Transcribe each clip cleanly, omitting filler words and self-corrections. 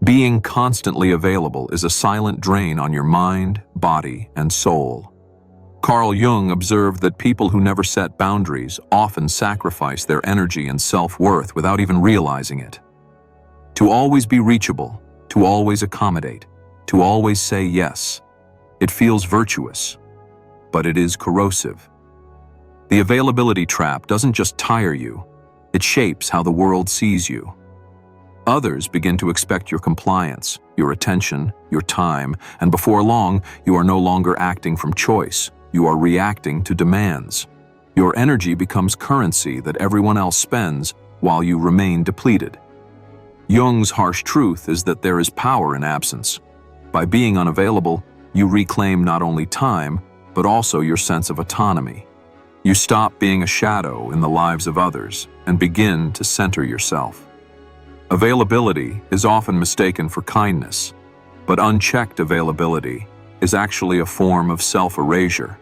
Being constantly available is a silent drain on your mind, body, and soul. Carl Jung observed that people who never set boundaries often sacrifice their energy and self-worth without even realizing it. To always be reachable, to always accommodate, to always say yes. It feels virtuous, but it is corrosive. The availability trap doesn't just tire you, it shapes how the world sees you. Others begin to expect your compliance, your attention, your time, and before long, you are no longer acting from choice. You are reacting to demands. Your energy becomes currency that everyone else spends while you remain depleted. Jung's harsh truth is that there is power in absence. By being unavailable, you reclaim not only time, but also your sense of autonomy. You stop being a shadow in the lives of others and begin to center yourself. Availability is often mistaken for kindness, but unchecked availability is actually a form of self-erasure.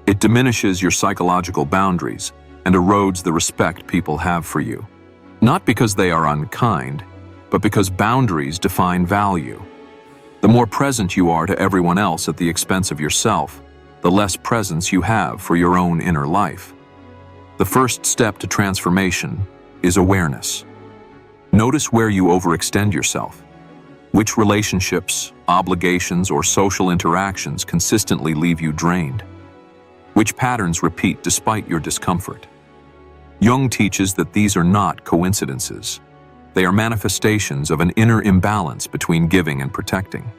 It diminishes your psychological boundaries and erodes the respect people have for you. Not because they are unkind, but because boundaries define value. The more present you are to everyone else at the expense of yourself, the less presence you have for your own inner life. The first step to transformation is awareness. Notice where you overextend yourself. Which relationships, obligations, or social interactions consistently leave you drained? Which patterns repeat despite your discomfort? Jung teaches that these are not coincidences. They are manifestations of an inner imbalance between giving and protecting.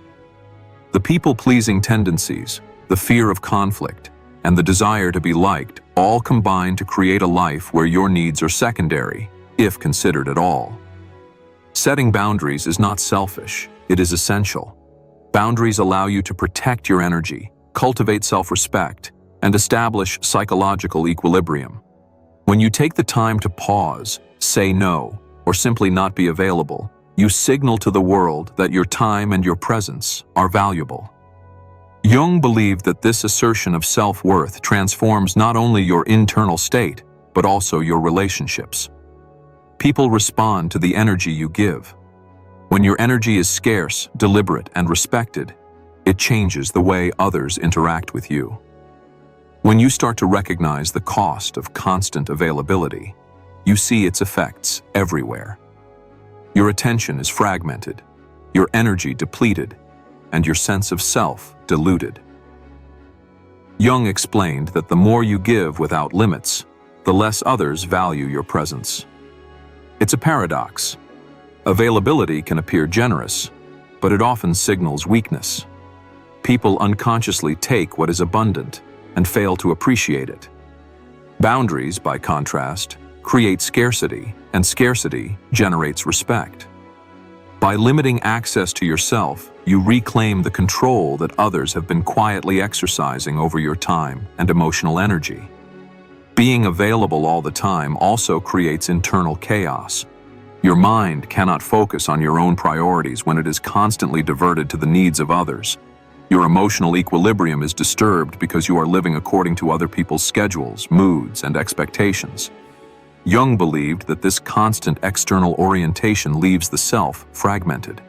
The people-pleasing tendencies, the fear of conflict, and the desire to be liked all combine to create a life where your needs are secondary, if considered at all. Setting boundaries is not selfish, it is essential. Boundaries allow you to protect your energy, cultivate self-respect, and establish psychological equilibrium. When you take the time to pause, say no, or simply not be available, you signal to the world that your time and your presence are valuable. Jung believed that this assertion of self-worth transforms not only your internal state, but also your relationships. People respond to the energy you give. When your energy is scarce, deliberate, and respected, it changes the way others interact with you. When you start to recognize the cost of constant availability, you see its effects everywhere. Your attention is fragmented, your energy depleted, and your sense of self diluted. Jung explained that the more you give without limits, the less others value your presence. It's a paradox. Availability can appear generous, but it often signals weakness. People unconsciously take what is abundant and fail to appreciate it. Boundaries, by contrast, create scarcity, and scarcity generates respect. By limiting access to yourself, you reclaim the control that others have been quietly exercising over your time and emotional energy. Being available all the time also creates internal chaos. Your mind cannot focus on your own priorities when it is constantly diverted to the needs of others. Your emotional equilibrium is disturbed because you are living according to other people's schedules, moods, and expectations. Jung believed that this constant external orientation leaves the self fragmented.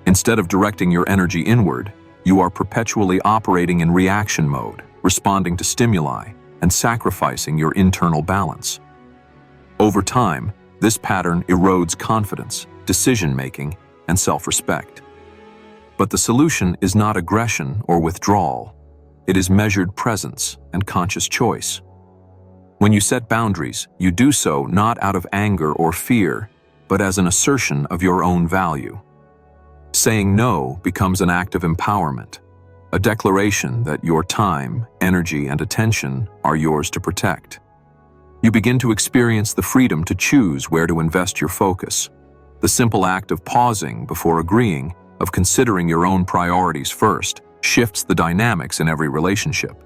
Instead of directing your energy inward, you are perpetually operating in reaction mode, responding to stimuli, and sacrificing your internal balance. Over time, this pattern erodes confidence, decision-making, and self-respect. But the solution is not aggression or withdrawal. It is measured presence and conscious choice. When you set boundaries, you do so not out of anger or fear, but as an assertion of your own value. Saying no becomes an act of empowerment, a declaration that your time, energy, and attention are yours to protect. You begin to experience the freedom to choose where to invest your focus. The simple act of pausing before agreeing, of considering your own priorities first, shifts the dynamics in every relationship.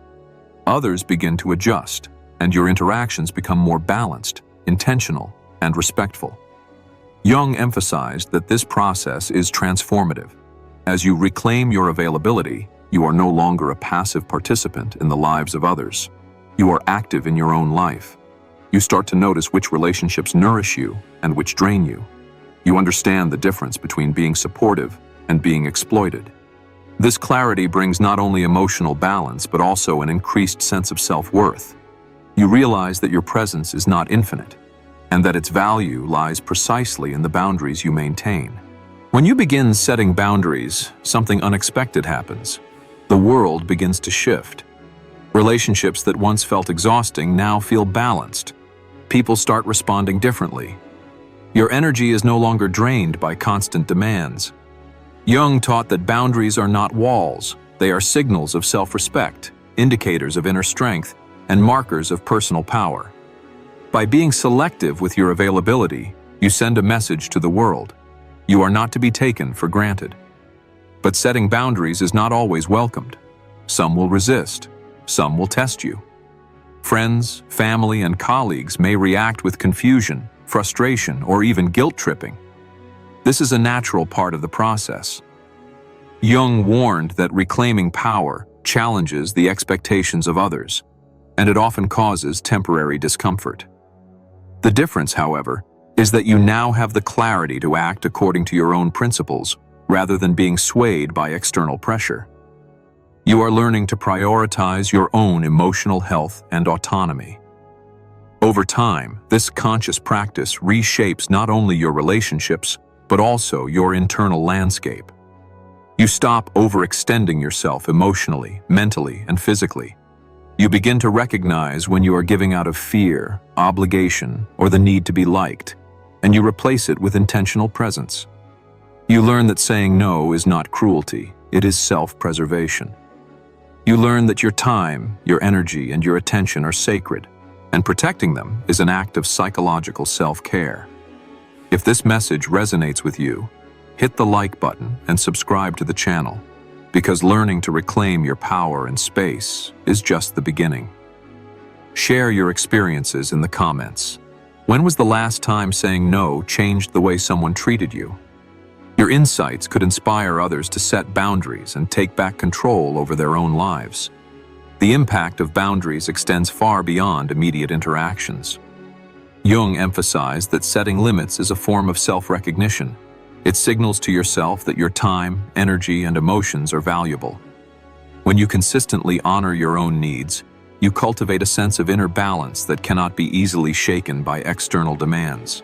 Others begin to adjust, and your interactions become more balanced, intentional, and respectful. Jung emphasized that this process is transformative. As you reclaim your availability, you are no longer a passive participant in the lives of others. You are active in your own life. You start to notice which relationships nourish you and which drain you. You understand the difference between being supportive and being exploited. This clarity brings not only emotional balance but also an increased sense of self-worth. You realize that your presence is not infinite, and that its value lies precisely in the boundaries you maintain. When you begin setting boundaries, something unexpected happens. The world begins to shift. Relationships that once felt exhausting now feel balanced. People start responding differently. Your energy is no longer drained by constant demands. Jung taught that boundaries are not walls. They are signals of self-respect, indicators of inner strength, and markers of personal power. By being selective with your availability, you send a message to the world. You are not to be taken for granted. But setting boundaries is not always welcomed. Some will resist. Some will test you. Friends, family, and colleagues may react with confusion, frustration, or even guilt-tripping. This is a natural part of the process. Jung warned that reclaiming power challenges the expectations of others, and it often causes temporary discomfort. The difference, however, is that you now have the clarity to act according to your own principles rather than being swayed by external pressure. You are learning to prioritize your own emotional health and autonomy. Over time, this conscious practice reshapes not only your relationships, but also your internal landscape. You stop overextending yourself emotionally, mentally, and physically. You begin to recognize when you are giving out of fear, obligation, or the need to be liked, and you replace it with intentional presence. You learn that saying no is not cruelty, it is self-preservation. You learn that your time, your energy, and your attention are sacred, and protecting them is an act of psychological self-care. If this message resonates with you, hit the like button and subscribe to the channel, because learning to reclaim your power and space is just the beginning. Share your experiences in the comments. When was the last time saying no changed the way someone treated you? Your insights could inspire others to set boundaries and take back control over their own lives. The impact of boundaries extends far beyond immediate interactions. Jung emphasized that setting limits is a form of self-recognition. It signals to yourself that your time, energy, and emotions are valuable. When you consistently honor your own needs, you cultivate a sense of inner balance that cannot be easily shaken by external demands.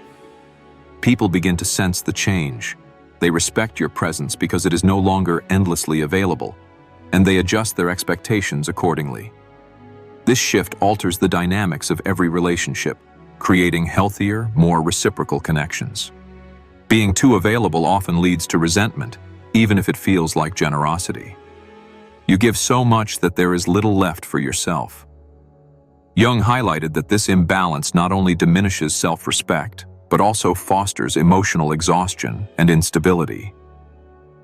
People begin to sense the change. They respect your presence because it is no longer endlessly available, and they adjust their expectations accordingly. This shift alters the dynamics of every relationship, creating healthier, more reciprocal connections. Being too available often leads to resentment, even if it feels like generosity. You give so much that there is little left for yourself. Jung highlighted that this imbalance not only diminishes self-respect, but also fosters emotional exhaustion and instability.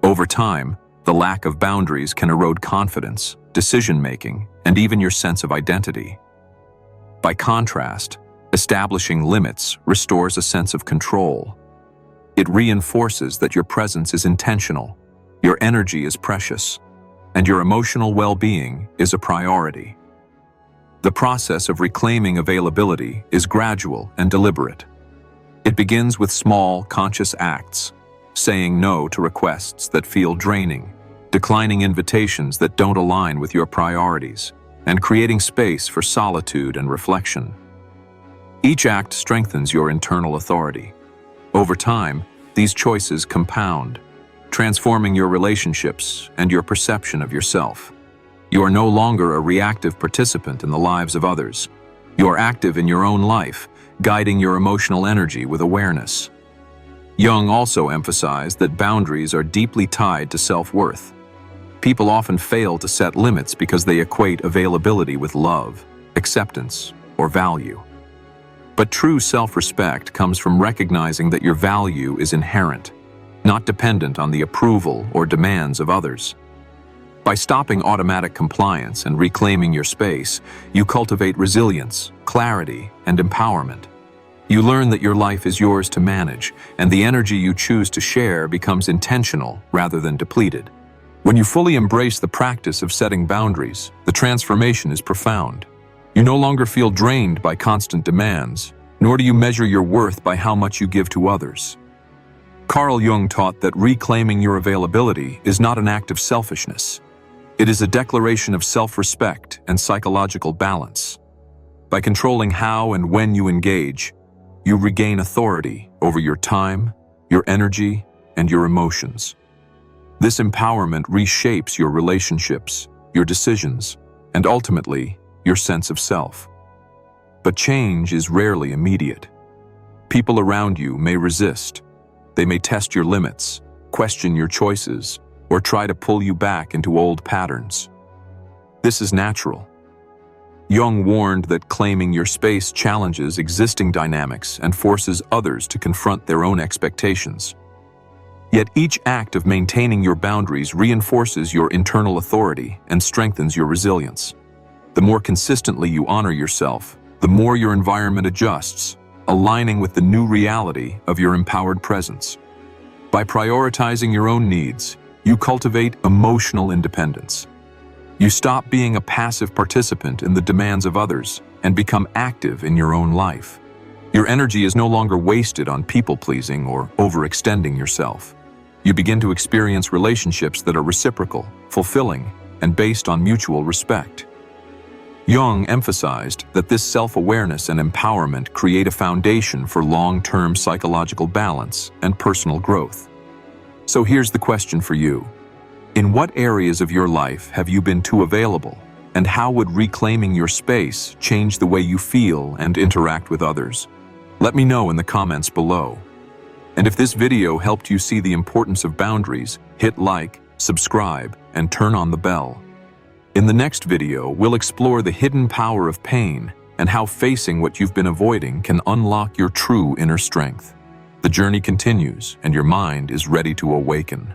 Over time, the lack of boundaries can erode confidence, decision-making, and even your sense of identity. By contrast, establishing limits restores a sense of control. It reinforces that your presence is intentional, your energy is precious, and your emotional well-being is a priority. The process of reclaiming availability is gradual and deliberate. It begins with small, conscious acts, saying no to requests that feel draining, declining invitations that don't align with your priorities, and creating space for solitude and reflection. Each act strengthens your internal authority. Over time, these choices compound, transforming your relationships and your perception of yourself. You are no longer a reactive participant in the lives of others. You are active in your own life, guiding your emotional energy with awareness. Jung also emphasized that boundaries are deeply tied to self-worth. People often fail to set limits because they equate availability with love, acceptance, or value. But true self-respect comes from recognizing that your value is inherent, not dependent on the approval or demands of others. By stopping automatic compliance and reclaiming your space, you cultivate resilience, clarity, and empowerment. You learn that your life is yours to manage, and the energy you choose to share becomes intentional rather than depleted. When you fully embrace the practice of setting boundaries, the transformation is profound. You no longer feel drained by constant demands, nor do you measure your worth by how much you give to others. Carl Jung taught that reclaiming your availability is not an act of selfishness. It is a declaration of self-respect and psychological balance. By controlling how and when you engage, you regain authority over your time, your energy, and your emotions. This empowerment reshapes your relationships, your decisions, and ultimately, your sense of self. But change is rarely immediate. People around you may resist. They may test your limits, question your choices, or try to pull you back into old patterns. This is natural. Jung warned that claiming your space challenges existing dynamics and forces others to confront their own expectations. Yet each act of maintaining your boundaries reinforces your internal authority and strengthens your resilience. The more consistently you honor yourself, the more your environment adjusts, aligning with the new reality of your empowered presence. By prioritizing your own needs, you cultivate emotional independence. You stop being a passive participant in the demands of others and become active in your own life. Your energy is no longer wasted on people-pleasing or overextending yourself. You begin to experience relationships that are reciprocal, fulfilling, and based on mutual respect. Jung emphasized that this self-awareness and empowerment create a foundation for long-term psychological balance and personal growth. So here's the question for you. In what areas of your life have you been too available, and how would reclaiming your space change the way you feel and interact with others? Let me know in the comments below. And if this video helped you see the importance of boundaries, hit like, subscribe, and turn on the bell. In the next video, we'll explore the hidden power of pain and how facing what you've been avoiding can unlock your true inner strength. The journey continues, and your mind is ready to awaken.